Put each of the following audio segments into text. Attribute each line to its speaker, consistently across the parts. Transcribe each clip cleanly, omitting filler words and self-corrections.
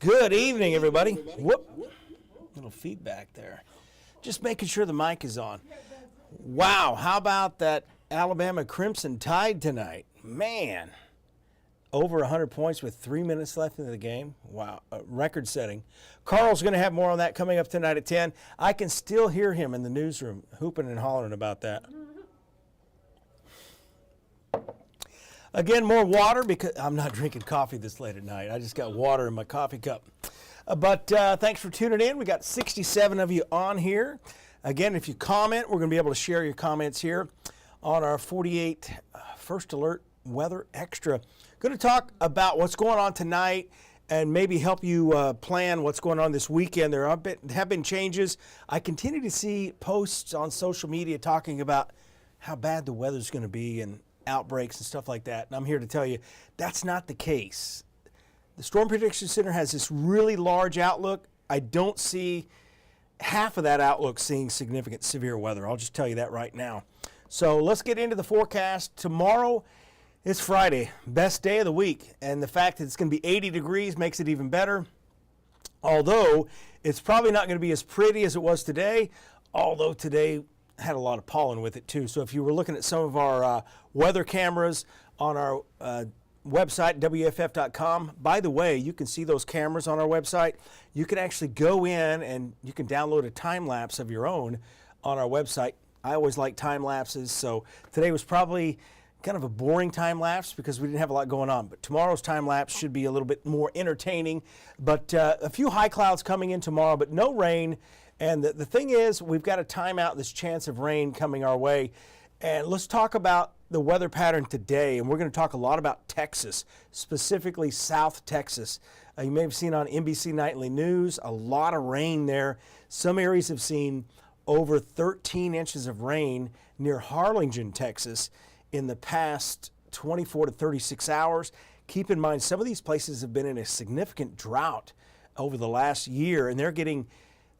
Speaker 1: Good evening, everybody. Whoop. Little feedback there. Just making sure the mic is on. Wow, how about that Alabama Crimson Tide tonight? Man, over 100 points with 3 minutes left in the game. Wow, record setting. Carl's going to have more on that coming up tonight at 10. I can still hear him in the newsroom hooping and hollering about that. Again, more water because I'm not drinking coffee this late at night. I just got water in my coffee cup. But thanks for tuning in. We got 67 of you on here. Again, if you comment, we're going to be able to share your comments here on our 48 First Alert Weather Extra. Going to talk about what's going on tonight and maybe help you plan what's going on this weekend. There have been changes. I continue to see posts on social media talking about how bad the weather's going to be and outbreaks and stuff like that. And I'm here to tell you that's not the case. The Storm Prediction Center has this really large outlook. I don't see half of that outlook seeing significant severe weather. I'll just tell you that right now. So let's get into the forecast. Tomorrow is Friday, best day of the week. And the fact that it's going to be 80 degrees makes it even better. Although it's probably not going to be as pretty as it was today. Although today had a lot of pollen with it too. So if you were looking at some of our weather cameras on our website, WAFF.com, by the way, you can see those cameras on our website. You can actually go in and you can download a time lapse of your own on our website. I always like time lapses, so today was probably kind of a boring time lapse because we didn't have a lot going on. But tomorrow's time lapse should be a little bit more entertaining. But a few high clouds coming in tomorrow, but no rain. And the thing is, we've got to time out this chance of rain coming our way. And let's talk about the weather pattern today. And we're going to talk a lot about Texas, specifically South Texas. You may have seen on NBC Nightly News, a lot of rain there. Some areas have seen over 13 inches of rain near Harlingen, Texas in the past 24 to 36 hours. Keep in mind, some of these places have been in a significant drought over the last year, and they're getting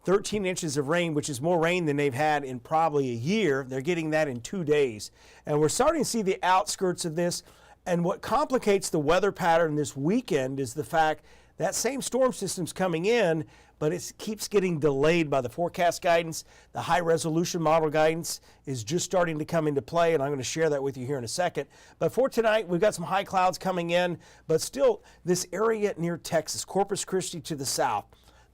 Speaker 1: 13 inches of rain, which is more rain than they've had in probably a year. They're getting that in 2 days. And we're starting to see the outskirts of this. And what complicates the weather pattern this weekend is the fact that same storm system's coming in, but it keeps getting delayed by the forecast guidance. The high resolution model guidance is just starting to come into play, and I'm going to share that with you here in a second. But for tonight, we've got some high clouds coming in, but still this area near Texas, Corpus Christi to the south.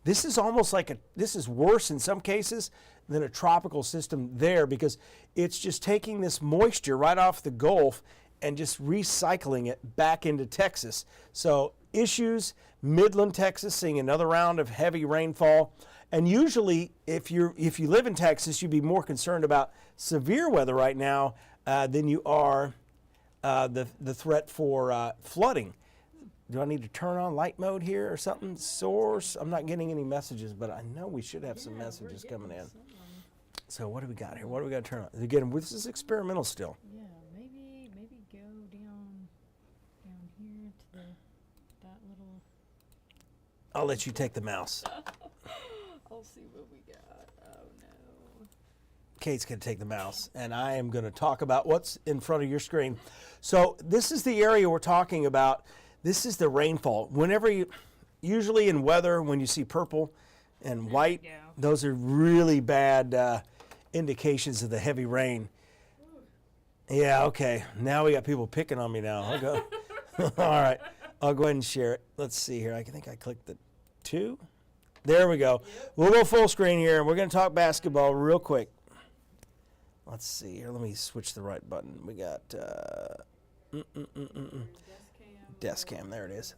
Speaker 1: This is almost like this is worse in some cases than a tropical system there because it's just taking this moisture right off the Gulf and just recycling it back into Texas. So issues, Midland, Texas, seeing another round of heavy rainfall. And usually if you live in Texas, you'd be more concerned about severe weather right now than you are the threat for flooding. Do I need to turn on light mode here or something? Source. I'm not getting any messages, but I know we should have some messages coming in. So what do we got here? What do we got to turn on? Again, this is experimental still.
Speaker 2: Yeah, maybe go down here to that little.
Speaker 1: I'll let you take the mouse.
Speaker 2: I'll see what we got. Oh no.
Speaker 1: Kate's going to take the mouse, and I am going to talk about what's in front of your screen. So this is the area we're talking about. This is the rainfall. Usually in weather, when you see purple and white, those are really bad indications of the heavy rain. Yeah, okay. Now we got people picking on me now. I'll go. All right. I'll go ahead and share it. Let's see here. I think I clicked the 2. There we go. We'll go full screen here, and we're going to talk basketball real quick. Let's see here. Let me switch the right button. We got desk cam, there it is.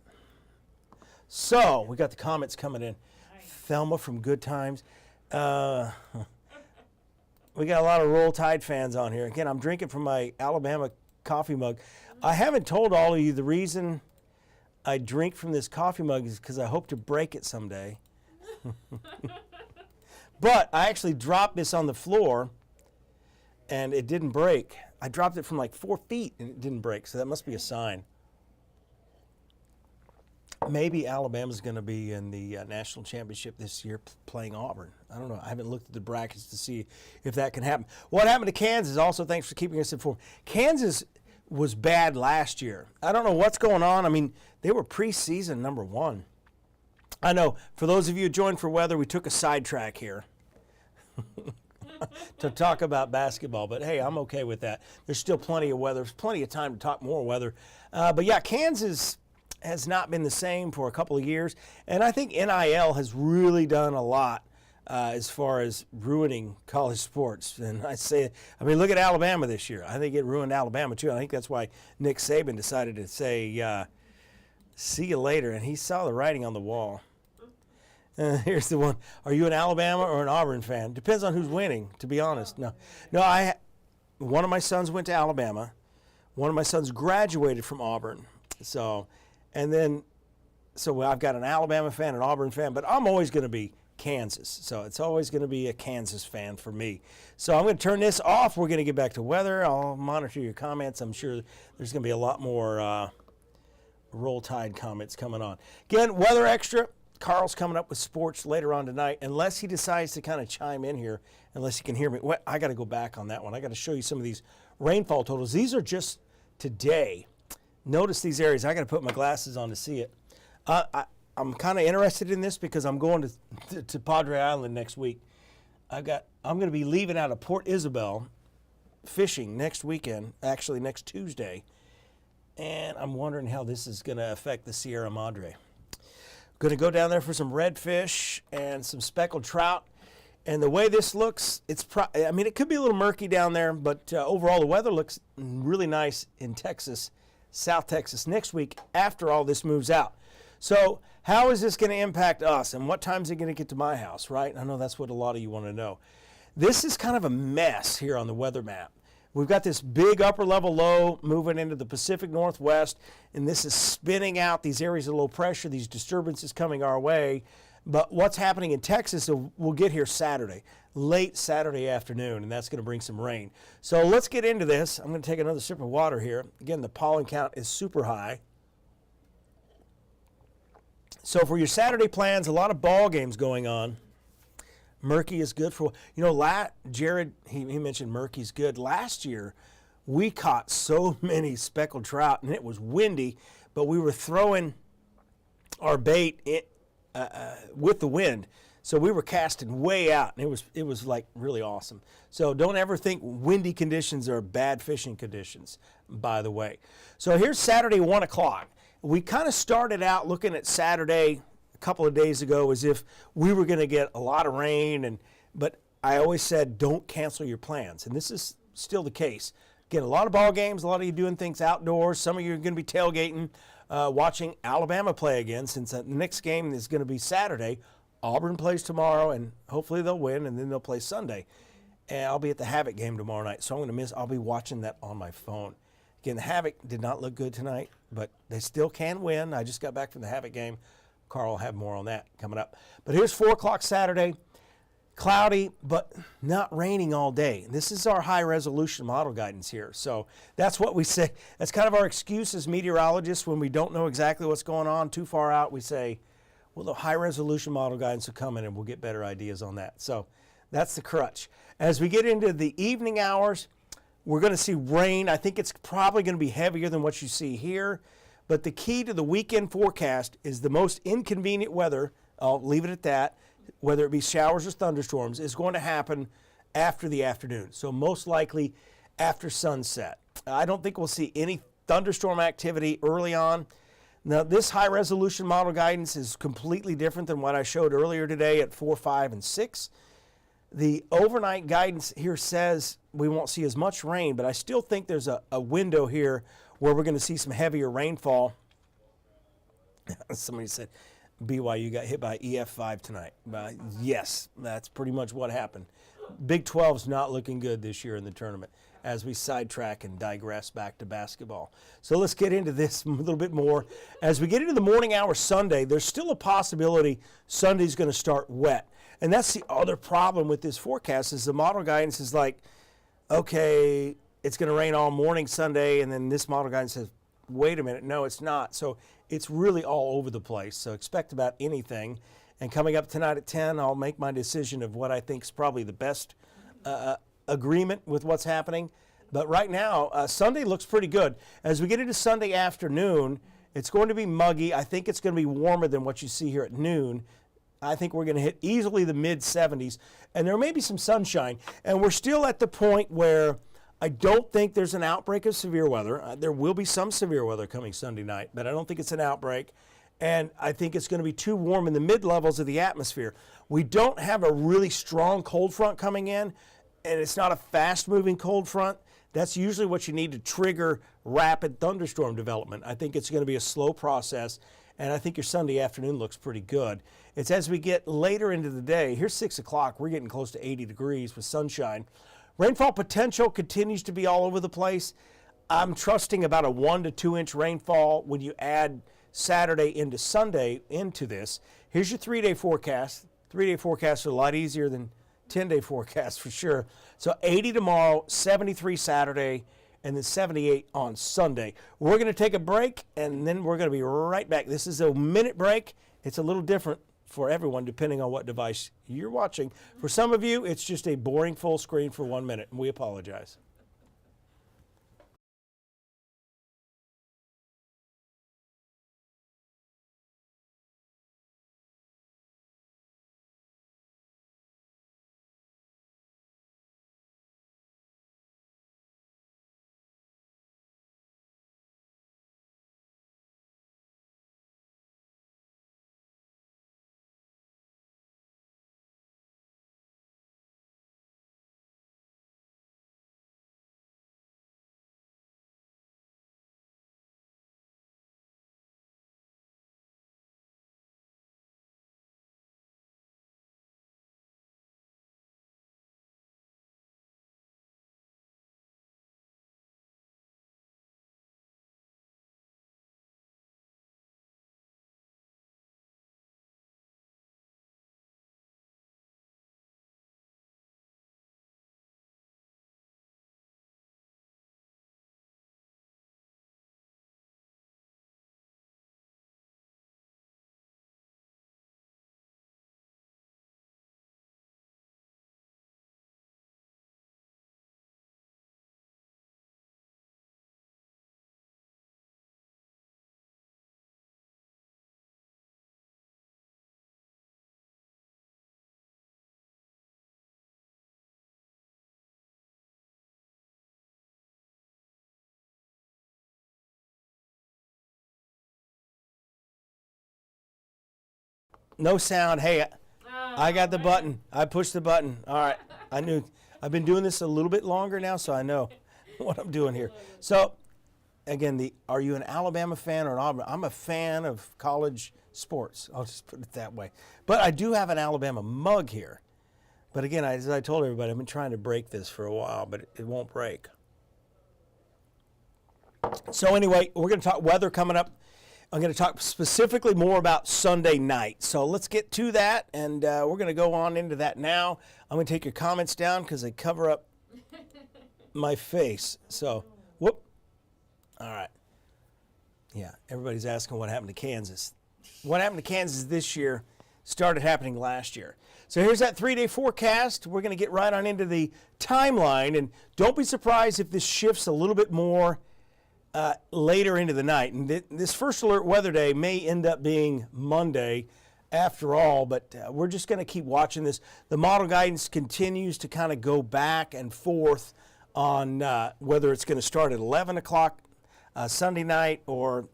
Speaker 1: So we got the comments coming in. Thelma from Good Times. We got a lot of Roll Tide fans on here. Again, I'm drinking from my Alabama coffee mug. I haven't told all of you the reason I drink from this coffee mug is because I hope to break it someday. But I actually dropped this on the floor and it didn't break. I dropped it from like 4 feet and it didn't break, so that must be a sign. Maybe Alabama's going to be in the national championship this year playing Auburn. I don't know. I haven't looked at the brackets to see if that can happen. What happened to Kansas? Also, thanks for keeping us informed. Kansas was bad last year. I don't know what's going on. I mean, they were preseason number 1. I know, for those of you who joined for weather, we took a sidetrack here to talk about basketball. But hey, I'm okay with that. There's still plenty of weather. There's plenty of time to talk more weather. But yeah, Kansas has not been the same for a couple of years. And I think NIL has really done a lot as far as ruining college sports. And look at Alabama this year. I think it ruined Alabama too. I think that's why Nick Saban decided to say, see you later. And he saw the writing on the wall. Here's the one. Are you an Alabama or an Auburn fan? Depends on who's winning, to be honest. No, one of my sons went to Alabama. One of my sons graduated from Auburn. So I've got an Alabama fan, an Auburn fan, but I'm always going to be Kansas. So it's always going to be a Kansas fan for me. So I'm going to turn this off. We're going to get back to weather. I'll monitor your comments. I'm sure there's going to be a lot more Roll Tide comments coming on. Again, weather extra. Carl's coming up with sports later on tonight, unless he decides to kind of chime in here, unless he can hear me. I got to go back on that one. I got to show you some of these rainfall totals. These are just today. Notice these areas. I got to put my glasses on to see it. I'm kind of interested in this because I'm going to Padre Island next week. I'm going to be leaving out of Port Isabel fishing next weekend, actually next Tuesday, and I'm wondering how this is going to affect the Sierra Madre. Going to go down there for some redfish and some speckled trout. And the way this looks, it could be a little murky down there, but overall the weather looks really nice in Texas, South Texas, next week after all this moves out. So how is this going to impact us, and what time is it going to get to my house, right? I know that's what a lot of you want to know. This is kind of a mess here on the weather map. We've got this big upper level low moving into the Pacific Northwest, and this is spinning out these areas of low pressure, these disturbances coming our way. But what's happening in Texas, we'll get here Saturday, late Saturday afternoon, and that's going to bring some rain. So let's get into this. I'm going to take another sip of water here. Again, the pollen count is super high. So for your Saturday plans, a lot of ball games going on. Murky is good for, Jared, he mentioned murky's good. Last year, we caught so many speckled trout, and it was windy, but we were throwing our bait with the wind. So we were casting way out, and it was like really awesome. So don't ever think windy conditions are bad fishing conditions, by the way. So here's Saturday, 1 o'clock. We kind of started out looking at Saturday a couple of days ago as if we were going to get a lot of rain, but I always said don't cancel your plans, and this is still the case. Again, a lot of ball games, a lot of you doing things outdoors. Some of you are going to be tailgating, watching Alabama play again, since the next game is going to be Saturday. Auburn plays tomorrow, and hopefully they'll win, and then they'll play Sunday. And I'll be at the Havoc game tomorrow night, so I'll be watching that on my phone. Again, the Havoc did not look good tonight, but they still can win. I just got back from the Havoc game. Carl will have more on that coming up. But here's 4 o'clock Saturday. Cloudy, but not raining all day. This is our high-resolution model guidance here. So that's what we say. That's kind of our excuse as meteorologists when we don't know exactly what's going on too far out. We say, well, the high-resolution model guidance will come in and we'll get better ideas on that. So that's the crutch. As we get into the evening hours, we're going to see rain. I think it's probably going to be heavier than what you see here. But the key to the weekend forecast is the most inconvenient weather, I'll leave it at that, whether it be showers or thunderstorms, is going to happen after the afternoon. So most likely after sunset. I don't think we'll see any thunderstorm activity early on. Now, this high-resolution model guidance is completely different than what I showed earlier today at 4, 5, and 6. The overnight guidance here says we won't see as much rain, but I still think there's a window here where we're going to see some heavier rainfall. Somebody said BYU got hit by EF5 tonight. Yes, that's pretty much what happened. Big 12's not looking good this year in the tournament as we sidetrack and digress back to basketball. So let's get into this a little bit more. As we get into the morning hour Sunday, there's still a possibility Sunday's going to start wet. And that's the other problem with this forecast is the model guidance is like, okay, it's going to rain all morning Sunday, and then this model guidance says, wait a minute, no, it's not. So it's really all over the place. So expect about anything. And coming up tonight at 10, I'll make my decision of what I think is probably the best agreement with what's happening. But right now, Sunday looks pretty good. As we get into Sunday afternoon, It's going to be muggy. I think it's going to be warmer than what you see here at noon. I think we're going to hit easily the mid-70s, and there may be some sunshine. And we're still at the point where I don't think there's an outbreak of severe weather. There will be some severe weather coming Sunday night, but I don't think it's an outbreak. And I think it's going to be too warm in the mid-levels of the atmosphere. We don't have a really strong cold front coming in, and it's not a fast-moving cold front. That's usually what you need to trigger rapid thunderstorm development. I think it's going to be a slow process, and I think your Sunday afternoon looks pretty good. It's as we get later into the day. Here's 6 o'clock. We're getting close to 80 degrees with sunshine. Rainfall potential continues to be all over the place. I'm trusting about a 1 to 2 inch rainfall when you add Saturday into Sunday into this. Here's your 3-day forecast. 3-day forecasts are a lot easier than 10-day forecasts for sure. So 80 tomorrow, 73 Saturday, and then 78 on Sunday. We're going to take a break, and then we're going to be right back. This is a minute break. It's a little different for everyone depending on what device you're watching. For some of you, it's just a boring full screen for 1 minute, and we apologize. No sound. Hey, I got the button. I pushed the button. All right. I knew. I've been doing this a little bit longer now, so I know what I'm doing here. So, again, are you an Alabama fan or an Auburn? I'm a fan of college sports. I'll just put it that way. But I do have an Alabama mug here. But again, as I told everybody, I've been trying to break this for a while, but it won't break. So anyway, we're going to talk weather coming up. I'm going to talk specifically more about Sunday night. So let's get to that, and we're going to go on into that now. I'm going to take your comments down because they cover up my face. So, whoop. All right. Yeah, everybody's asking what happened to Kansas. What happened to Kansas this year started happening last year. So here's that 3-day forecast. We're going to get right on into the timeline, and don't be surprised if this shifts a little bit more later into the night. And this first alert weather day may end up being Monday after all, but we're just going to keep watching this. The model guidance continues to kind of go back and forth on whether it's going to start at 11 o'clock Sunday night or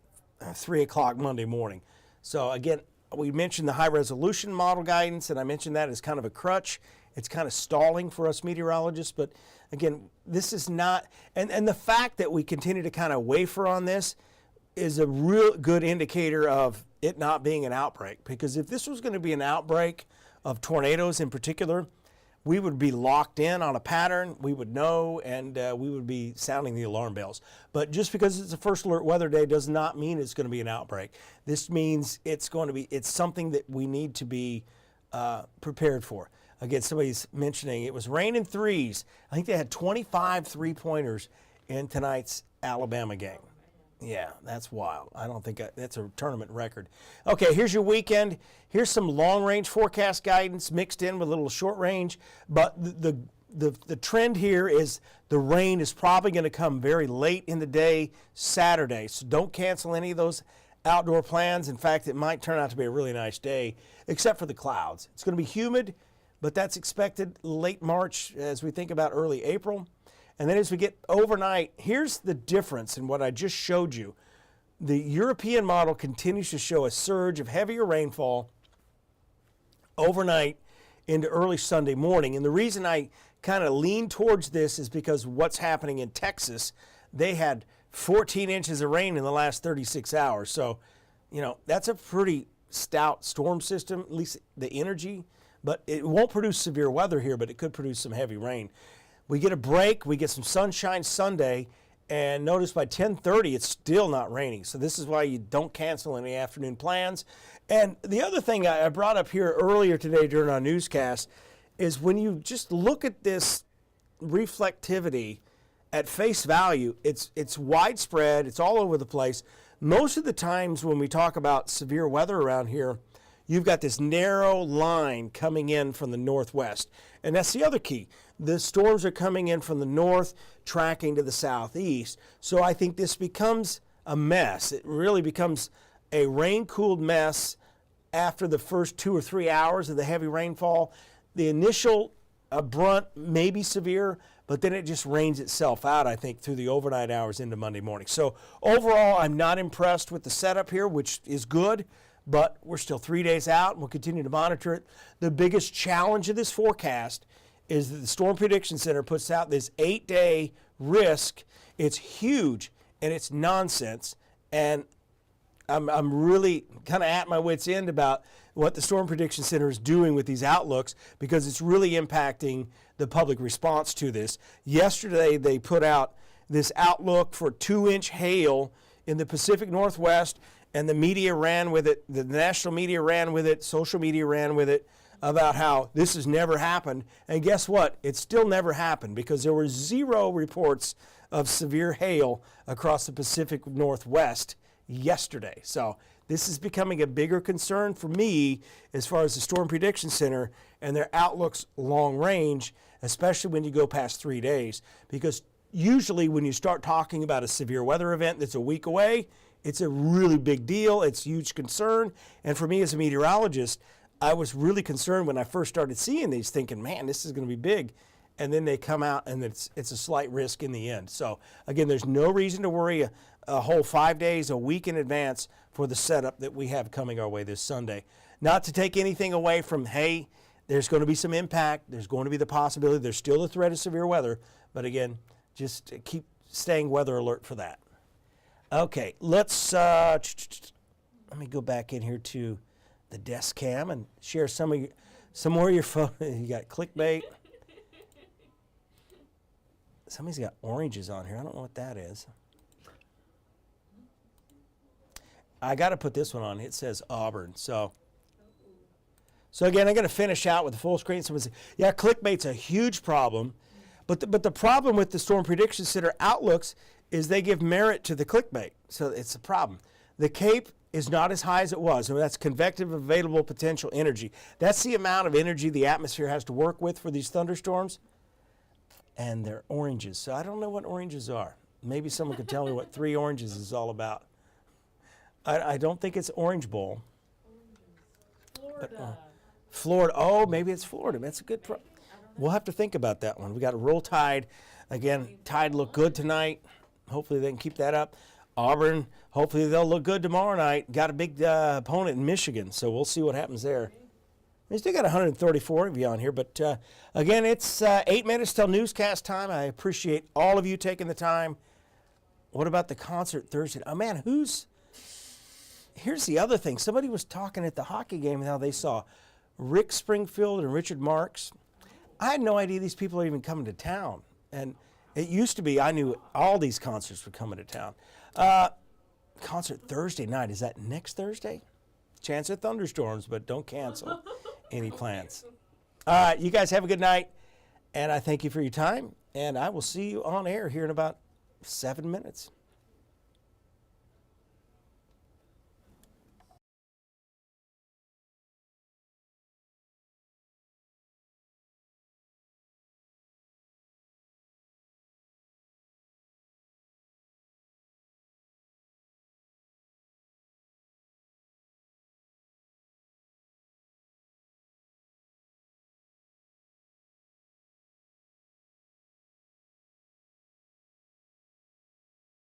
Speaker 1: 3 o'clock Monday morning. So again, we mentioned the high resolution model guidance, and I mentioned that as kind of a crutch. It's kind of stalling for us meteorologists, but again, this is not, and the fact that we continue to kind of wafer on this is a real good indicator of it not being an outbreak. Because if this was going to be an outbreak of tornadoes in particular, we would be locked in on a pattern, we would know, and we would be sounding the alarm bells. But just because it's a first alert weather day does not mean it's going to be an outbreak. This means it's something that we need to be prepared for. Again, somebody's mentioning it was rain in threes. I think they had 25 three-pointers in tonight's Alabama game. Yeah, that's wild. I don't think that's a tournament record. Okay, here's your weekend. Here's some long-range forecast guidance mixed in with a little short range. But the trend here is the rain is probably going to come very late in the day Saturday. So don't cancel any of those outdoor plans. In fact, it might turn out to be a really nice day, except for the clouds. It's going to be humid, but that's expected late March as we think about early April. And then as we get overnight, here's the difference in what I just showed you. The European model continues to show a surge of heavier rainfall overnight into early Sunday morning. And the reason I kind of lean towards this is because what's happening in Texas, they had 14 inches of rain in the last 36 hours. So, that's a pretty stout storm system, at least the energy, but it won't produce severe weather here, but it could produce some heavy rain. We get a break, we get some sunshine Sunday, and notice by 10:30 it's still not raining. So this is why you don't cancel any afternoon plans. And the other thing I brought up here earlier today during our newscast is when you just look at this reflectivity at face value, it's widespread, it's all over the place. Most of the times when we talk about severe weather around here, you've got this narrow line coming in from the northwest. And that's the other key. The storms are coming in from the north, tracking to the southeast. So I think this becomes a mess. It really becomes a rain-cooled mess after the first 2 or 3 hours of the heavy rainfall. The initial brunt may be severe, but then it just rains itself out, I think, through the overnight hours into Monday morning. So overall, I'm not impressed with the setup here, which is good, but we're still 3 days out, and we'll continue to monitor it. The biggest challenge of this forecast is that the Storm Prediction Center puts out this 8-day risk. It's huge, and it's nonsense, and I'm really kind of at my wit's end about what the Storm Prediction Center is doing with these outlooks, because it's really impacting the public response to this. Yesterday, they put out this outlook for 2-inch hail in the Pacific Northwest, and the media ran with it. The national media ran with it. Social media ran with it about how this has never happened. And guess what? It still never happened, because there were 0 reports of severe hail across the Pacific Northwest yesterday. So this is becoming a bigger concern for me as far as the Storm Prediction Center and their outlooks long range, especially when you go past 3 days. Because usually when you start talking about a severe weather event that's a week away, it's a really big deal. It's a huge concern. And for me as a meteorologist, I was really concerned when I first started seeing these, thinking, man, this is going to be big. And then they come out and it's a slight risk in the end. So again, there's no reason to worry a whole 5 days, a week in advance for the setup that we have coming our way this Sunday. Not to take anything away from, hey, there's going to be some impact. There's going to be the possibility. There's still a threat of severe weather. But again, just keep staying weather alert for that. Okay, let's let me go back in here to the desk cam and share some more of your phone. You got clickbait. Somebody's got oranges on here. I don't know what that is. I got to put this one on. It says Auburn. So again, I'm going to finish out with the full screen. Someone said, yeah, clickbait's a huge problem. But the problem with the Storm Prediction Center outlooks is they give merit to the clickbait. So it's a problem. The CAPE is not as high as it was. And that's convective available potential energy. That's the amount of energy the atmosphere has to work with for these thunderstorms. And they're oranges. So I don't know what oranges are. Maybe someone could tell me what 3 oranges is all about. I don't think it's Orange Bowl.
Speaker 2: Florida.
Speaker 1: But, Florida. Oh, maybe it's Florida. That's a good we'll have to think about that one. We got a roll tide. Again, tide look good tonight. Hopefully they can keep that up. Auburn, hopefully they'll look good tomorrow night. Got a big opponent in Michigan, so we'll see what happens there. We still got 134 of you on here, but again, it's 8 minutes till newscast time. I appreciate all of you taking the time. What about the concert Thursday? Oh, man, here's the other thing. Somebody was talking at the hockey game how they saw Rick Springfield and Richard Marx. I had no idea these people are even coming to town. And it used to be I knew all these concerts were coming to town. Concert Thursday night. Is that next Thursday? Chance of thunderstorms, but don't cancel any plans. All right, you guys have a good night, and I thank you for your time, and I will see you on air here in about 7 minutes.